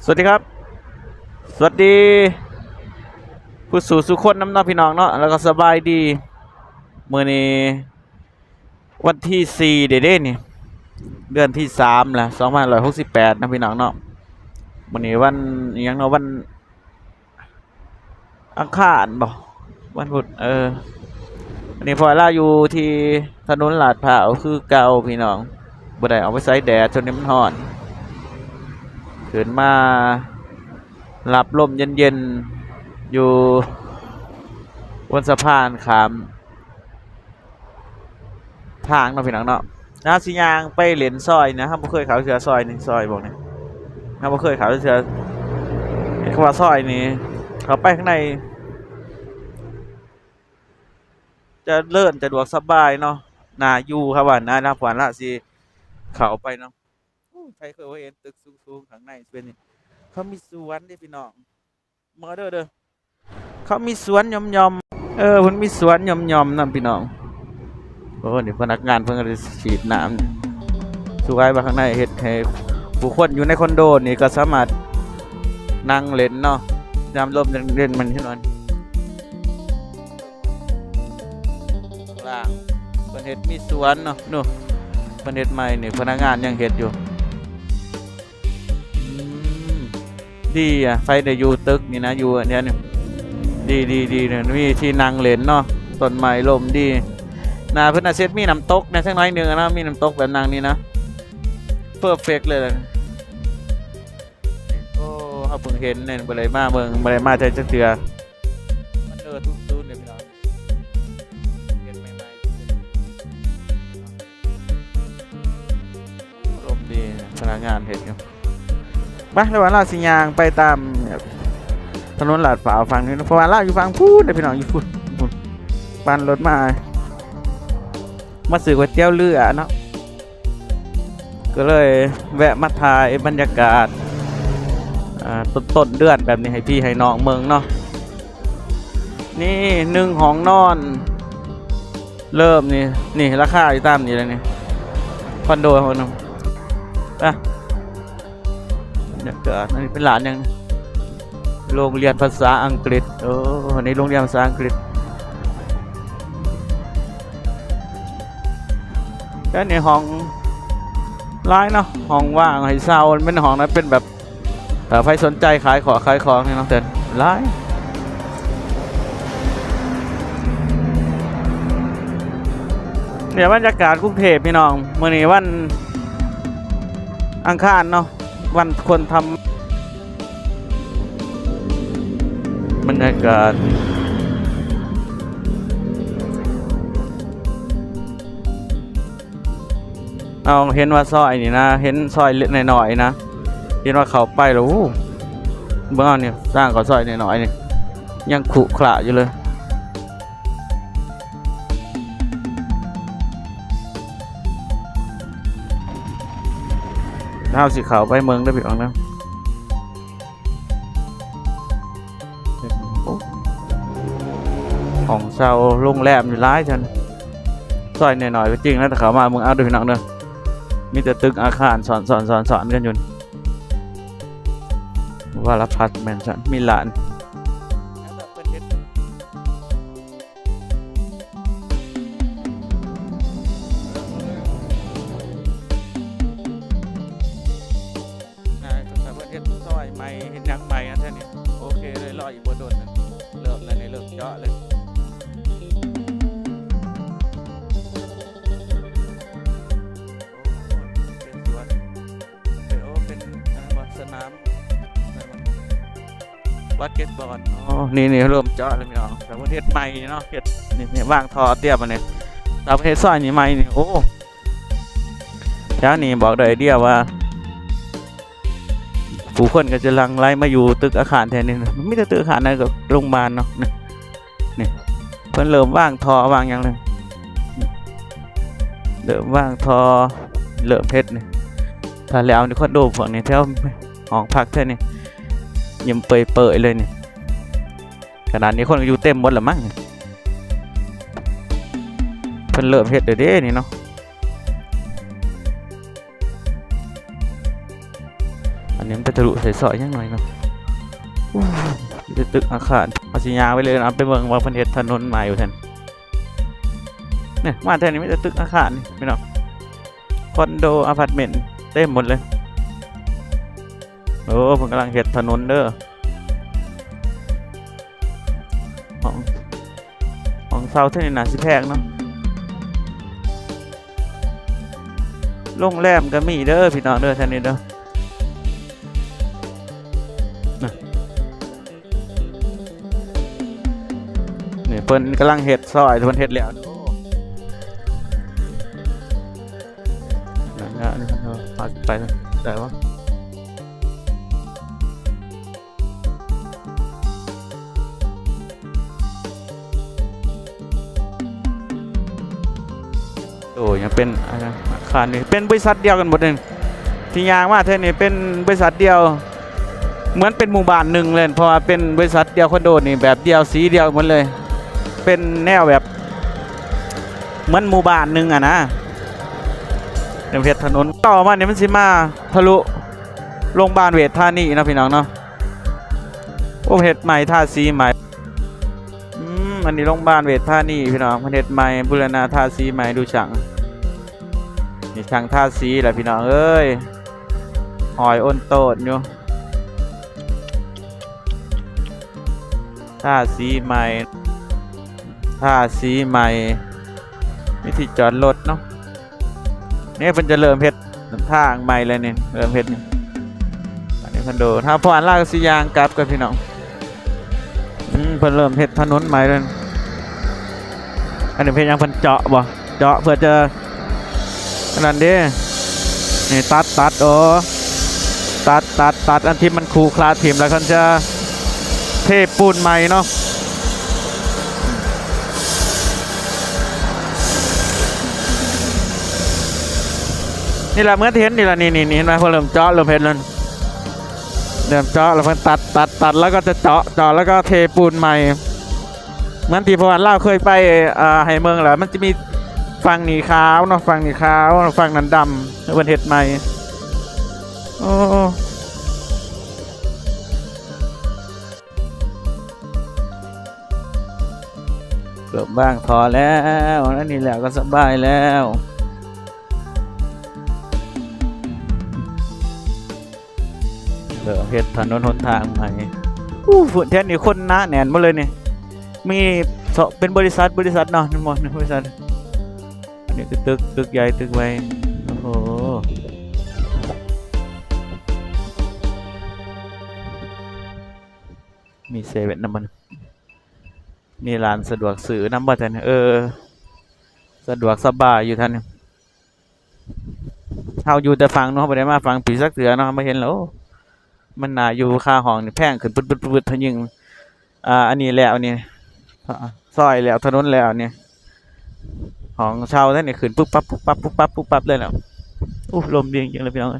สวัสดีครับสวัสดีผู้สู่สุคนน้ำน้องพี่น้องเนาะแล้วก็สบายดีมื้อนี้วันที่4เด้นี่เดือนที่3ละ2568นะพี่น้องเนาะมื้อนี้วันอิหยังเนาะวันอังคารบ่วันพุธวันนี้พอล่าอยู่ที่ถนนลาดพร้าวคือเก่าพี่น้องบ่ได้เอาไปใส่แดดจนนี้มันร้อนขึ้นมารับลมเย็นๆอยู่บนสะพานขามทางเนาะพี่น้องเนาะน้าสิยางไปเหรียญซอยนะครับบ่เคยเขาเสือซอยนี่ซอยบอกนี่ถ้าบ่เคยเขาเสือคำว่าซอยนี่เขาไปข้างในจะเลื่อนจะดวกสบายเนาะน่าอยู่ครับว่าน่ารับหวานละสิเขาไปเนาะใครเคยเห็นตึกสูงๆข้างในเป็นนี่เขามีสวนเด้พี่น้องมาเด้อเขามีสวนยอมๆมันมีสวนยอมๆนะพี่น้องโอ้นี่พนักงานเพิ่งจะฉีดน้ำสวยว่าข้างในเฮ็ดให้ผู้คนอยู่ในคอนโดนี่ก็สามารถนั่งเล่นเนาะยามลมเล่นมันที่นอนล่างเพิ่นเฮ็ดมีสวนเนาะนู่นเพิ่นเฮ็ดใหม่นี่พนักงานยังเฮ็ดอยู่ดีอ่ะไฟได้อยู่ตึกนี่นะอยู่อันเนี้ยนี่ดีเนี่ยมีที่นั่งเล่นเนาะต้นไม้ลมดีนาเพิ่นน่ะเซ็ตมีน้ำตกในสักน้อยนึงนะมีน้ำตกแบบนางนี่นะเพอร์เฟกต์เลยโอ้เฮาเพิ่งเห็นเนี่ยบ่ได้มาเบิ่งบ่ได้มาจักเทื่อมันตุ้นๆเนี่ยพี่น้องเฮ็ดใหม่ๆลมดีพนักงานเฮ็ดอยู่ไปแล้วว่าเราสิย่างไปตามถนนลาดพร้าวฝั่งนี้เพราะว่าเราอยู่ฝั่งพูนเด้อพี่น้องอยู่พุ่นปั่นรถมาซื้อก๋วยเตี๋ยวเรือเนาะก็เลยแวะมาถ่ายบรรยากาศต้นเดือนแบบนี้ให้พี่ให้น้องเมืองเนาะนี่1ห้องนอนเริ่มนี่ราคาอยู่ตามนี้เลยนี่คอนโดเขาเนาะบรรยากาศนี่เป็นหลานยังโรงเรียนภาษาอังกฤษนี่โรงเรียนภาษาอังกฤษแล้วในห้องร้ายเนาะห้องว่างให้เช่ามันเป็นห้องนั้นเป็นแบบใครสนใจขายของนี่เนาะเต็นร้ายเนี่ยบรรยากาศกรุงเทพพี่น้องมื้อนี้วันอังคารเนาะวันคนทำบรรยากาศเอาเห็นว่าซอยนี่นะเห็นซอยเล็กหน่อยๆนะเห็นว่าเขาไปแล้วเบื้องนี่สร้างเขาซอยหน่อยๆนี่ยังขรุขระอยู่เลยเท้าสีขาวไปเมืองได้พี่น้องนะของเช่าโรงแรมอยู่ร้ายจังซอยหน่อยๆก็จริงนะแต่เขามาเมืองเอาดูพี่น้องเนอะมีแต่ตึกอาคารสอนกันอยู่วารพัฒน์แมนชั่นมิลานซอยใหม่เห็นยังใหม่นะท่านนี่โอเคเลยรออีกบนโดนเริ่มแล้วในเริ่มเจาะเลยสนามบาสเกตบอลนี่เริ่มเจาะเลยพี่น้องแต่ประเทศใหม่เนาะเฮ็ดนี่วางท่อเตี้ยมาเนี่ยแต่ประเทศซอยนี่ใหม่นี่โอ้ย้านี่บอกได้ไอเดียว่าผู้คนก็จะลังไล่มาอยู่ตึกอาคารแทนนี่มันไม่ได้ตึกอาคารนะกับโรงพยาบาลเนาะนี่เพิ่นเริ่มวางท่อวางอย่างเลยเริ่มวางท่อเริ่มเพชรนี่ถ้าแล้วนี่คอนโดพวกนี้แถวห้องพักแท่นี่ยิ้มเปยเลยนี่ขนาดนี้คนก็อยู่เต็มหมดแล้วมั้งเพิ่นเริ่มเฮ็ดเด้นี่เนาะ อันนี้มันไปทะลุใส่ซอยยังหน่อยเนาะอู้ยตึกอาคารเอาสิยางไปเลยนะไปเมืองว่าเพิ่นเฮ็ดถนนใหม่อยู่แทนเนี่ยมาแถวนี้มีแต่ตึกอาคารนี่พี่น้องคอนโดอพาร์ตเมนต์เต็มหมดเลยโอ้เพิ่นกำลังเฮ็ดถนนเด้อของเซาเท่านี้น่าสิแพงเนาะโรงแรมก็มีเด้อพี่น้องเด้อแถวนี้เด้อนี่เพิ่นกำลังเฮ็ดซอยเพิ่นเฮ็ดแล้วนั่นนะนี่เพิ่นพาไปได้วะโอ้ยังเป็นอาคารนี่เป็นบริษัทเดียวกันหมดเลยที่ยางว่าเท่านี้เป็นบริษัทเดียวเหมือนเป็นหมู่บ้านหนึ่งเลยเพราะว่าเป็นบริษัทเดียวคอนโดนี่แบบเดียวสีเดียวหมดเลยเป็นแนวแบบเหมือนหมู่บ้านหนึ่งอะนะเดี๋ยวเพชรถนนต่อมาเนี่ยมันสิมาทะลุโรงพยาบาลเวชธานีนะพี่น้องเนาะโอ้เพชรใหม่ท่าสีใหม่อันนี้โรงพยาบาลเวชธานีพี่น้องเพชรใหม่บูรณาท่าสีใหม่ดูช่างนี่ช่างท่าสีแหละพี่น้องเอ้ยหอยอ้นโตดอยู่ท่าสีใหม่ท่าสีใหม่วิธีจอดรถเนาะนี่เพิ่นจะเริ่มเพชรทางใหม่เลยนี่เริ่มเพชรนี่อันนี้คอนโดถ้าผ่านลากสียางกลับกับพี่น้องเพิ่นเริ่มเพชรถนนใหม่เลยอันนี้เพชรยังเพิ่นเจาะบ่เจาะเพื่อจะนั่นเด้นี่ตัดโอ้ตัดอันที่มันคูคลาถิ่มแล้วเขาจะเทปูนใหม่เนาะนี่แหละเมื่อเห็นนี่แหละนี่เห็นไหมพอเริ่มเจาะเริ่มเพชรแล้วเริ่มเจาะแล้วเพิ่นตัดแล้วก็จะเจาะแล้วก็เทปูนใหม่เหมือนที่พวันเล่าเคยไปให้เมืองแหละมันจะมีฝั่งนี่ขาวเนาะฝั่งนี่ขาวฝั่งนั้นดำเพิ่นเฮ็ดใหม่โอ้เกือบบ้างพอแล้วนั่นนี่แหละก็สบายแล้วเฮ็ดถนนหนทางใหม่ฝุ่นแท้นี่คนหนาแน่นหมดเลยนี่มีเป็นบริษัทเนาะทั้งหมดบริษัทอันนี้คือตึกใหญ่ตึกไว้โอ้โหมีเซเว่นน้ำมันมีร้านสะดวกซื้อน้ำบัตรท่านสะดวกสบายอยู่ท่านเฮาอยู่แต่ฟังเนาะบ่ได้มาฟังปีสักเถื่อเนาะมาเห็นแล้วมันน่าอยู่ค่าห้องนี่แพงขึ้นปึ๊ดๆทะยึงอันนี้แล้วนี่ซอยแล้วถนนแล้วนี่ของเช่าท่านนี่ขึ้นปุ๊บปั๊บเลยแล้วลมดีจริงๆเลยพี่น้อง